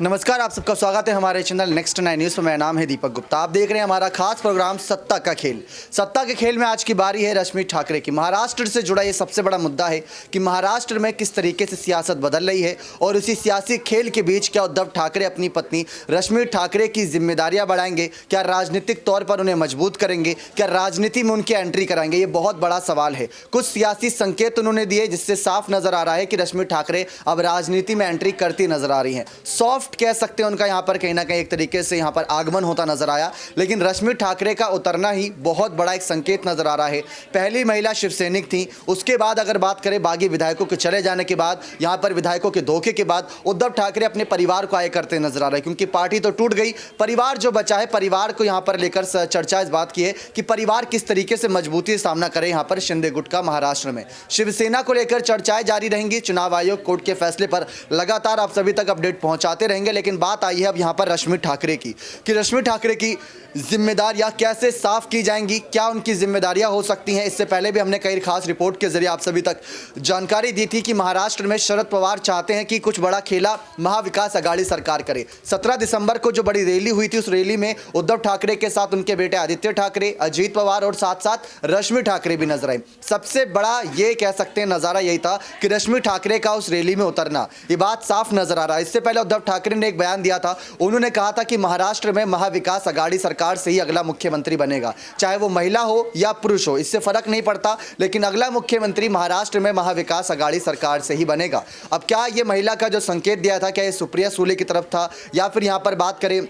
नमस्कार, आप सबका स्वागत है हमारे चैनल नेक्स्ट 9 न्यूज़ पर। मेरा नाम है दीपक गुप्ता। आप देख रहे हैं हमारा खास प्रोग्राम सत्ता का खेल। सत्ता के खेल में आज की बारी है रश्मि ठाकरे की। महाराष्ट्र से जुड़ा ये सबसे बड़ा मुद्दा है कि महाराष्ट्र में किस तरीके से सियासत बदल रही है और उसी सियासी खेल के बीच क्या उद्धव ठाकरे अपनी पत्नी रश्मि ठाकरे की जिम्मेदारियाँ बढ़ाएंगे, क्या राजनीतिक तौर पर उन्हें मजबूत करेंगे, क्या राजनीति में उनकी एंट्री कराएंगे, ये बहुत बड़ा सवाल है। कुछ सियासी संकेत उन्होंने दिए जिससे साफ नजर आ रहा है कि रश्मि ठाकरे अब राजनीति में एंट्री करती नजर आ रही हैं। सॉफ्ट कह सकते हैं उनका यहाँ पर कहीं ना कहीं एक तरीके से यहाँ पर आगमन होता नजर आया, लेकिन रश्मि ठाकरे का उतरना ही बहुत बड़ा एक संकेत नजर आ रहा है। पहली महिला शिवसैनिक थी, उसके बाद अगर बात करें बागी विधायकों के चले जाने के बाद, यहाँ पर विधायकों के धोखे के बाद उद्धव ठाकरे अपने परिवार को आए करते नजर आ रहे हैं, क्योंकि पार्टी तो टूट गई, परिवार जो बचा है, परिवार को यहाँ पर लेकर चर्चा इस बात की है कि परिवार किस तरीके से मजबूती से सामना करे यहाँ पर शिंदे गुट का महाराष्ट्र में। शिवसेना को लेकर चर्चाएं जारी रहेंगी। चुनाव आयोग कोर्ट के फैसले पर लगातार आप सभी तक अपडेट पहुंचाते रहेंगे, लेकिन बात आई है अब यहाँ पर रश्मि ठाकरे की कि रश्मि ठाकरे की जिम्मेदारियां कैसे साफ की जाएंगी, क्या उनकी जिम्मेदारियां हो सकती हैं। इससे पहले भी हमने कई खास रिपोर्ट के जरिए आप सभी तक जानकारी दी थी कि महाराष्ट्र में शरद पवार चाहते हैं कि कुछ बड़ा खेला महाविकास अघाड़ी सरकार करे। 17 दिसंबर को जो बड़ी रैली हुई थी, उस रैली में उद्धव ठाकरे के साथ उनके बेटे आदित्य ठाकरे, अजीत पवार और साथ साथ रश्मि ठाकरे भी नजर आए। सबसे बड़ा ये कह सकते हैं नजारा यही था कि रश्मि ठाकरे का उस रैली में उतरना, ये बात साफ नजर आ रहा है। इससे पहले उद्धव ठाकरे ने एक बयान दिया था, उन्होंने कहा था कि महाराष्ट्र में महाविकास अघाड़ी सरकार से ही अगला मुख्यमंत्री बनेगा, चाहे वो महिला हो या पुरुष हो, इससे फर्क नहीं पड़ता, लेकिन अगला मुख्यमंत्री महाराष्ट्र में महाविकास अघाड़ी सरकार से ही बनेगा। अब क्या ये महिला का जो संकेत दिया था, क्या ये सुप्रिया सुले की तरफ था या फिर यहां पर बात करें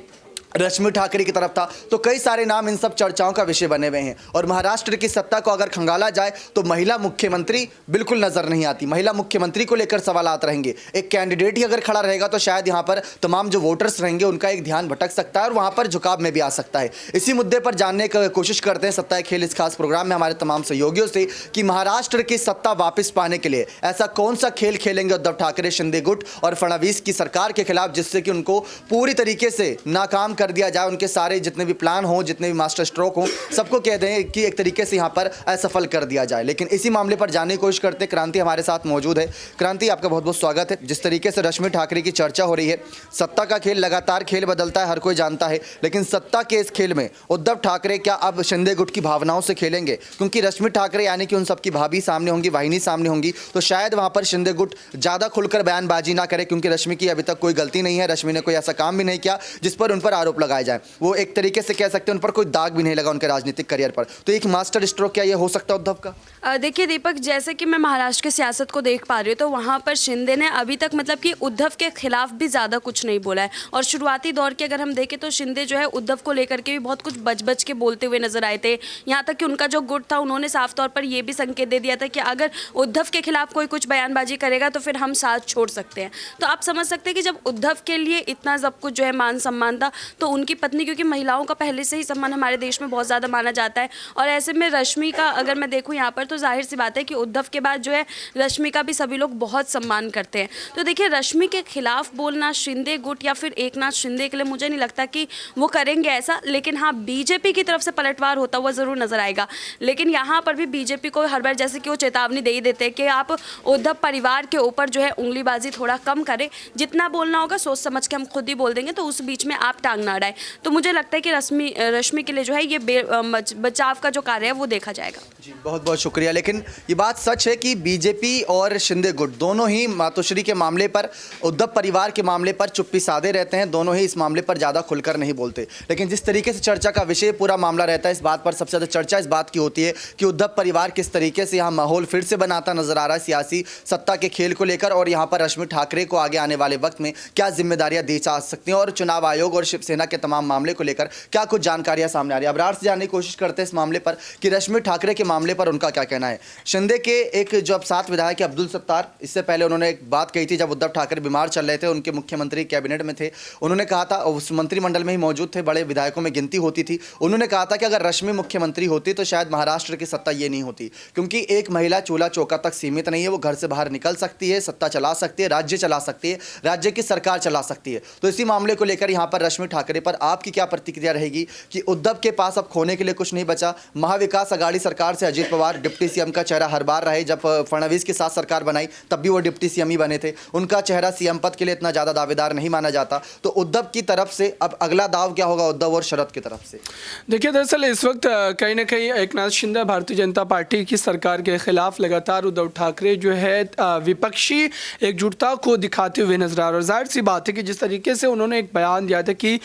रश्मि ठाकरे की तरफ था, तो कई सारे नाम इन सब चर्चाओं का विषय बने हुए हैं। और महाराष्ट्र की सत्ता को अगर खंगाला जाए तो महिला मुख्यमंत्री बिल्कुल नजर नहीं आती। महिला मुख्यमंत्री को लेकर सवालात रहेंगे। एक कैंडिडेट ही अगर खड़ा रहेगा तो शायद यहाँ पर तमाम जो वोटर्स रहेंगे उनका एक ध्यान भटक सकता है और वहाँ पर झुकाव में भी आ सकता है। इसी मुद्दे पर जानने की कोशिश करते हैं सत्ता खेल इस खास प्रोग्राम में हमारे तमाम सहयोगियों से कि महाराष्ट्र की सत्ता वापस पाने के लिए ऐसा कौन सा खेल खेलेंगे उद्धव ठाकरे, शिंदे गुट और फडणवीस की सरकार के खिलाफ, जिससे कि उनको पूरी तरीके से नाकाम कर दिया जाए, उनके सारे जितने भी प्लान हो, जितने भी मास्टर स्ट्रोक हो, सबको कह दें कि एक तरीके से यहां पर असफल कर दिया जाए। लेकिन इसी मामले पर जानने की कोशिश करते हैं। क्रांति हमारे साथ मौजूद है। क्रांति, आपका बहुत बहुत स्वागत है। जिस तरीके से रश्मि ठाकरे की चर्चा हो रही है, सत्ता का खेल लगातार खेल बदलता है, हर कोई जानता है, लेकिन सत्ता के इस खेल में उद्धव ठाकरे क्या अब शिंदे गुट की भावनाओं से खेलेंगे? क्योंकि रश्मि ठाकरे यानी कि उन सबकी भाभी सामने होंगी, वाहिनी सामने होंगी, तो शायद वहां पर शिंदे गुट ज्यादा खुलकर बयानबाजी ना करे, क्योंकि रश्मि की अभी तक कोई गलती नहीं है, रश्मि ने कोई ऐसा काम भी नहीं किया जिस पर उन पर आरोप लगाए जाए। वो एक तरीके से कह सकते हैं उन पर कोई दाग भी नहीं लगा उनके राजनीतिक करियर पर। तो एक मास्टर स्ट्रोक क्या ये हो सकता है उद्धव का? देखिए दीपक, जैसे कि मैं महाराष्ट्र की सियासत को देख पा रही हूँ तो वहाँ पर शिंदे ने अभी तक मतलब कि उद्धव के खिलाफ भी ज़्यादा कुछ नहीं बोला है। और शुरुआती दौर के अगर हम देखें तो शिंदे जो है उद्धव को लेकर के भी बहुत कुछ बच के बोलते हुए नजर आए थे। यहाँ तक कि उनका जो गुट था, उन्होंने साफ तौर पर यह भी संकेत दे दिया था कि अगर उद्धव के खिलाफ कोई कुछ बयानबाजी करेगा तो फिर हम साथ छोड़ सकते हैं। तो आप समझ सकते हैं कि जब उद्धव के लिए इतना सब कुछ जो है मान सम्मान था, तो उनकी पत्नी, क्योंकि महिलाओं का पहले से ही सम्मान हमारे देश में बहुत ज़्यादा माना जाता है, और ऐसे में रश्मि का अगर मैं देखूँ यहाँ पर तो जाहिर सी बात है कि उद्धव के बाद जो है रश्मि का भी सभी लोग बहुत सम्मान करते हैं। तो देखिए, रश्मि के खिलाफ बोलना शिंदे गुट या फिर एकनाथ शिंदे के लिए मुझे नहीं लगता कि वो करेंगे ऐसा, लेकिन हाँ, बीजेपी की तरफ से पलटवार होता हुआ ज़रूर नजर आएगा। लेकिन यहाँ पर भी बीजेपी को हर बार जैसे कि वो चेतावनी दे ही देते हैं कि आप उद्धव परिवार के ऊपर जो है उंगलीबाजी थोड़ा कम करें, जितना बोलना होगा सोच समझ के हम खुद ही बोल देंगे, तो उस बीच में आप टांग ना अड़ाएं। तो मुझे लगता है कि रश्मि के लिए जो है ये बचाव का जो कार्य है वो देखा जाएगा। जी, बहुत बहुत शुक्रिया। लेकिन ये बात सच है कि बीजेपी और शिंदे गुट दोनों ही मातोश्री के मामले पर, उद्धव परिवार के मामले पर चुप्पी साधे रहते हैं, दोनों ही इस मामले पर ज़्यादा खुलकर नहीं बोलते। लेकिन जिस तरीके से चर्चा का विषय पूरा मामला रहता है, इस बात पर सबसे ज़्यादा चर्चा इस बात की होती है कि उद्धव परिवार किस तरीके से यहाँ माहौल फिर से बनाता नजर आ रहा है सियासी सत्ता के खेल को लेकर, और यहाँ पर रश्मि ठाकरे को आगे आने वाले वक्त में क्या जिम्मेदारियाँ दी जा सकती हैं, और चुनाव आयोग और शिवसेना के तमाम मामले को लेकर क्या कुछ जानकारियाँ सामने आ रही है। अबरार से जानने की कोशिश करते हैं इस मामले पर कि रश्मि ठाकरे के मामले पर उनका क्या कहना है। शिंदे के एक जो अब 7 विधायक है अब्दुल सत्तार, इससे पहले उन्होंने एक बात कही थी जब उद्धव ठाकरे बीमार चल रहे थे, उनके मुख्यमंत्री कैबिनेट में थे, उन्होंने कहा था, उस मंत्रिमंडल में ही मौजूद थे, बड़े विधायकों में गिनती होती थी, उन्होंने कहा था कि अगर रश्मि मुख्यमंत्री होती तो शायद महाराष्ट्र की सत्ता ये नहीं होती, क्योंकि एक महिला चूल्हा चौका तक सीमित नहीं है, वो घर से बाहर निकल सकती है, सत्ता चला सकती है, राज्य चला सकती है, राज्य की सरकार चला सकती है। तो इसी मामले को लेकर यहाँ पर रश्मि ठाकरे ठाकरे पर आपकी क्या प्रतिक्रिया रहेगी कि उद्धव के पास अब खोने के लिए कुछ नहीं बचा? महाविकास आघाड़ी सरकार से अजित पवार डिप्टी सीएम का चेहरा हर बार रहे, जब फडणवीस के साथ सरकार बनाई तब भी वो डिप्टी सीएम ही बने थे, उनका चेहरा सीएम पद के लिए इतना ज़्यादा दावेदार नहीं माना जाता। तो उद्धव की तरफ से अब अगला दाव क्या होगा उद्धव और शरद की तरफ से? देखिए, दरअसल इस वक्त कहीं ना कहीं एकनाथ शिंदे भारतीय जनता पार्टी की सरकार के खिलाफ लगातार उद्धव ठाकरे जो है विपक्षी एकजुटता को दिखाते हुए नजर आ रहे हैं। जाहिर सी बात है कि जिस तरीके से उन्होंने एक बयान दिया था कि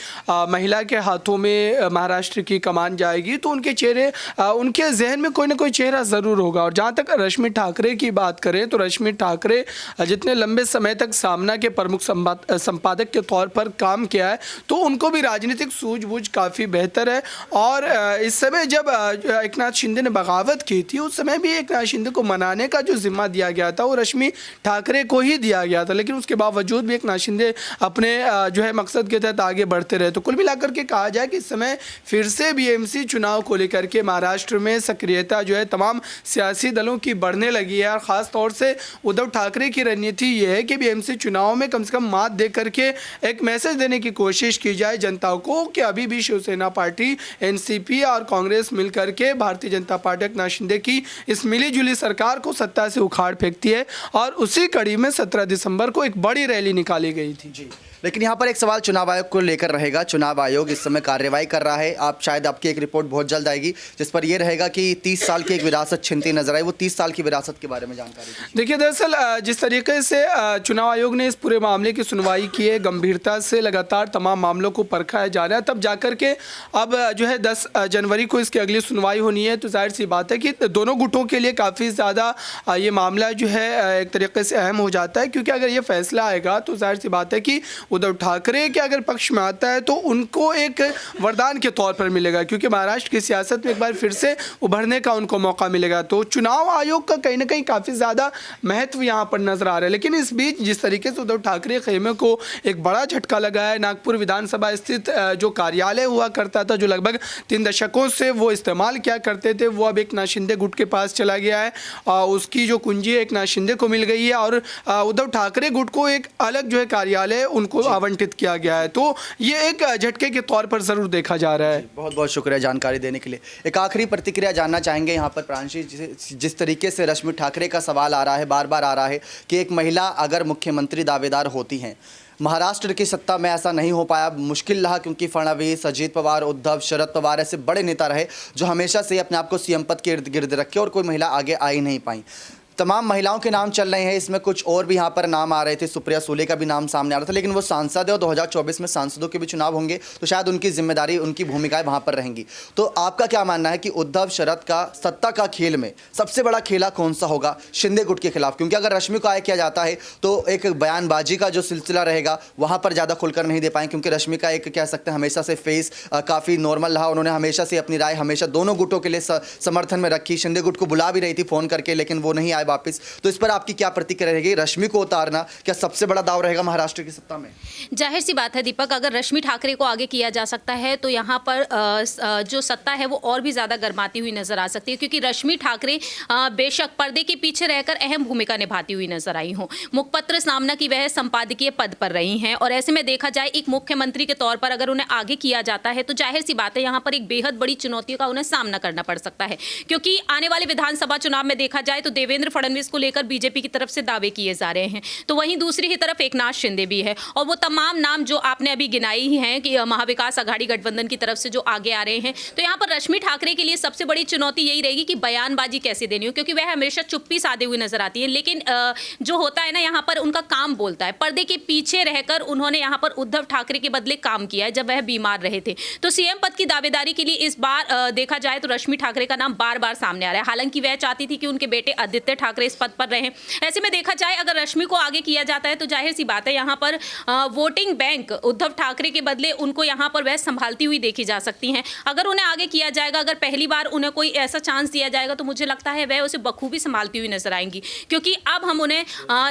महिला के हाथों में महाराष्ट्र की कमान जाएगी, तो उनके चेहरे उनके जहन में कोई ना कोई चेहरा ज़रूर होगा। और जहाँ तक रश्मि ठाकरे की बात करें तो रश्मि ठाकरे जितने लंबे समय तक सामना के प्रमुख संपादक के तौर पर काम किया है, तो उनको भी राजनीतिक सूझबूझ काफ़ी बेहतर है। और इस समय जब एकनाथ शिंदे ने बगावत की थी, उस समय भी एकनाथ शिंदे को मनाने का जो जिम्मा दिया गया था वो रश्मि ठाकरे को ही दिया गया था, लेकिन उसके बावजूद भी एकनाथ शिंदे अपने जो है मकसद के तहत आगे बढ़ते रहे। तो कुल मिलाकर के कहा जाए कि इस समय फिर से बीएमसी चुनाव को लेकर के महाराष्ट्र में सक्रियता जो है तमाम सियासी दलों की बढ़ने लगी है। और ख़ास तौर से उद्धव ठाकरे की रणनीति ये है कि बीएमसी चुनाव में कम से कम मात दे करके एक मैसेज देने की कोशिश की जाए जनता को कि अभी भी शिवसेना पार्टी, एनसीपी और कांग्रेस मिलकर के भारतीय जनता पार्टी एकनाथ शिंदे की इस मिलीजुली सरकार को सत्ता से उखाड़ फेंकती है। और उसी कड़ी में 17 दिसंबर को एक बड़ी रैली निकाली गई थी। जी, लेकिन यहाँ पर एक सवाल चुनाव आयोग को लेकर रहेगा। चुनाव आयोग इस समय कार्रवाई कर रहा है। आप शायद आपकी एक रिपोर्ट बहुत जल्द आएगी जिस पर यह रहेगा कि 30 साल की एक विरासत छिनती नजर आई। वो 30 साल की विरासत के बारे में जानकारी दीजिए। देखिए, दरअसल जिस तरीके से चुनाव आयोग ने इस पूरे मामले की सुनवाई की है, गंभीरता से लगातार तमाम मामलों को परखा जा रहा है, तब जाकर के अब जो है 10 जनवरी को इसकी अगली सुनवाई होनी है। तो जाहिर सी बात है कि दोनों गुटों के लिए काफ़ी ज़्यादा ये मामला जो है एक तरीके से अहम हो जाता है, क्योंकि अगर ये फैसला आएगा तो जाहिर सी बात है कि उद्धव ठाकरे के अगर पक्ष में आता है तो उनको एक वरदान के तौर पर मिलेगा, क्योंकि महाराष्ट्र की सियासत में एक बार फिर से उभरने का उनको मौका मिलेगा। तो चुनाव आयोग का कहीं ना कहीं काफ़ी ज़्यादा महत्व यहाँ पर नजर आ रहा है। लेकिन इस बीच जिस तरीके से उद्धव ठाकरे खेमे को एक बड़ा झटका लगा है, नागपुर विधानसभा स्थित जो कार्यालय हुआ करता था, जो लगभग 3 दशकों से वो इस्तेमाल किया करते थे, वो अब एकनाथ शिंदे गुट के पास चला गया है। उसकी जो कुंजी एकनाथ शिंदे को मिल गई है और उद्धव ठाकरे गुट को एक अलग जो है कार्यालय उनको आवंटित किया गया है। तो ये एक झटके के तौर पर जरूर देखा जा रहा है। बहुत बहुत शुक्रिया जानकारी देने के लिए। एक आखिरी प्रतिक्रिया जानना चाहेंगे यहाँ पर प्रांशी, जिस तरीके से रश्मि ठाकरे का सवाल आ रहा है, बार बार आ रहा है कि एक महिला अगर मुख्यमंत्री दावेदार होती हैं, महाराष्ट्र की सत्ता में ऐसा नहीं हो पाया, मुश्किल रहा, क्योंकि फडणवीस, अजित पवार, उद्धव, शरद पवार ऐसे बड़े नेता रहे जो हमेशा से अपने आप को सीएम पद के इर्द गिर्द रखे और कोई महिला आगे आ ही नहीं पाई। तमाम महिलाओं के नाम चल रहे हैं, इसमें कुछ और भी यहाँ पर नाम आ रहे थे, सुप्रिया सुले का भी नाम सामने आ रहा था, लेकिन वो सांसद है और 2024 में सांसदों के भी चुनाव होंगे, तो शायद उनकी जिम्मेदारी, उनकी भूमिकाएं वहाँ पर रहेंगी। तो आपका क्या मानना है कि उद्धव शरद का सत्ता का खेल में सबसे बड़ा खेला कौन सा होगा शिंदे गुट के खिलाफ? क्योंकि अगर रश्मि को आय किया जाता है तो एक बयानबाजी का जो सिलसिला रहेगा वहाँ पर ज़्यादा खुलकर नहीं दे पाएंगे, क्योंकि रश्मि का एक कह सकते हैं हमेशा से फेस काफ़ी नॉर्मल रहा, उन्होंने हमेशा से अपनी राय हमेशा दोनों गुटों के लिए समर्थन में रखी। शिंदे गुट को बुला भी रही थी फ़ोन करके, लेकिन वो नहीं आए वापस। तो इस पर आपकी क्या प्रतिक्रिया रहेगी? रश्मि को उतारना क्या सबसे बड़ा दाव रहेगा महाराष्ट्र की सत्ता में? जाहिर सी बात है दीपक, अगर रश्मि ठाकरे को आगे किया जा सकता है तो यहाँ पर जो सत्ता है वो और भी ज़्यादा गर्माती हुई नजर आ सकती है, क्योंकि रश्मि ठाकरे बेशक पर्दे के पीछे रहकर अहम भूमिका निभाती हुई नजर आई हों। मुखपत्र सामना की वह संपादकीय पद पर रही हैं और ऐसे में देखा जाए एक मुख्यमंत्री के तौर पर अगर उन्हें आगे किया जाता है तो जाहिर सी बात है यहाँ पर एक बेहद बड़ी चुनौतियों का उन्हें सामना करना पड़ सकता है, क्योंकि आने वाले विधानसभा चुनाव में देखा जाए तो देवेंद्र फडणवीस को लेकर बीजेपी की तरफ से दावे किए जा रहे हैं, तो वहीं दूसरी ही तरफ एकनाथ शिंदे भी है। और वो तमाम नाम जो आपने अभी गिनाई ही हैं कि महाविकास आघाड़ी गठबंधन की तरफ से जो आगे आ रहे हैं, तो यहाँ पर रश्मि ठाकरे के लिए सबसे बड़ी चुनौती यही रहेगी कि बयानबाजी कैसे देनी हो, क्योंकि वह हमेशा चुप्पी साधे हुए नजर आती है। लेकिन जो होता है ना, यहाँ पर उनका काम बोलता है। पर्दे के पीछे रहकर उन्होंने यहाँ पर उद्धव ठाकरे के बदले काम किया है जब वह बीमार रहे थे। तो सीएम पद की दावेदारी के लिए इस बार देखा जाए तो रश्मि ठाकरे का नाम बार बार सामने आ रहा है। हालांकि वह चाहती थी कि उनके बेटे आदित्य ठाकरे इस पद पर रहें। ऐसे में देखा जाए अगर रश्मि को आगे किया जाता है तो जाहिर सी बात है यहाँ पर वोटिंग बैंक उद्धव ठाकरे के बदले उनको यहाँ पर वह संभालती हुई देखी जा सकती हैं। अगर उन्हें आगे किया जाएगा, अगर पहली बार उन्हें कोई ऐसा चांस दिया जाएगा, तो मुझे लगता है वह उसे बखूबी संभालती हुई नजर आएंगी, क्योंकि अब हम उन्हें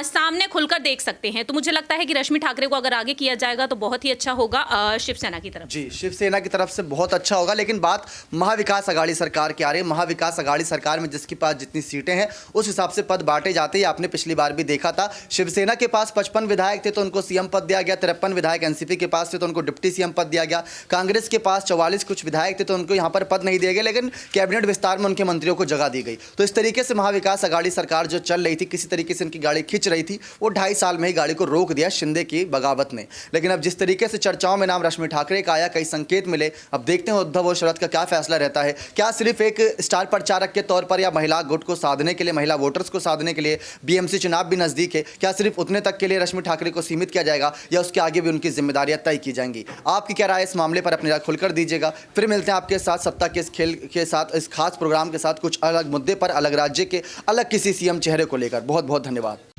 सामने खुलकर देख सकते हैं। तो मुझे लगता है कि रश्मि ठाकरे को अगर आगे किया जाएगा तो बहुत ही अच्छा होगा शिवसेना की तरफ। जी, शिवसेना की तरफ से बहुत अच्छा होगा। लेकिन बात महाविकास आघाड़ी सरकार की आ रही है। महाविकास आघाड़ी सरकार में जिसके पास जितनी सीटें हैं उस हिसाब हिसाब से पद बांटे जाते हैं, आपने पिछली बार भी देखा था। शिवसेना के पास 55 विधायक थे तो उनको सीएम पद दिया गया, 53 विधायक एनसीपी के पास थे तो उनको डिप्टी सीएम पद दिया गया, कांग्रेस के पास 44 कुछ विधायक थे तो उनको यहाँ पर पद नहीं दिया गया, लेकिन कैबिनेट विस्तार में उनके मंत्रियों को जगह दी गई। तो इस तरीके से महाविकास अघाड़ी सरकार जो चल रही थी, किसी तरीके से इनकी गाड़ी खिंच रही थी, वो 2.5 साल में ही गाड़ी को रोक दिया शिंदे की बगावत ने। लेकिन अब जिस तरीके से चर्चाओं में नाम रश्मि ठाकरे का आया, कई संकेत मिले, अब देखते हैं उद्धव और शरद का क्या फैसला रहता है। क्या सिर्फ एक स्टार प्रचारक के तौर पर या महिला गुट को साधने के लिए, महिला वोटर्स को साधने के लिए, बीएमसी चुनाव भी नजदीक है, क्या सिर्फ उतने तक के लिए रश्मि ठाकरे को सीमित किया जाएगा या उसके आगे भी उनकी जिम्मेदारियां तय की जाएंगी? आपकी क्या राय इस मामले पर अपनी राय खुलकर दीजिएगा। फिर मिलते हैं आपके साथ सत्ता के इस खेल के साथ, इस खास प्रोग्राम के साथ, कुछ अलग मुद्दे पर, अलग राज्य के, अलग किसी सीएम चेहरे को लेकर। बहुत बहुत धन्यवाद।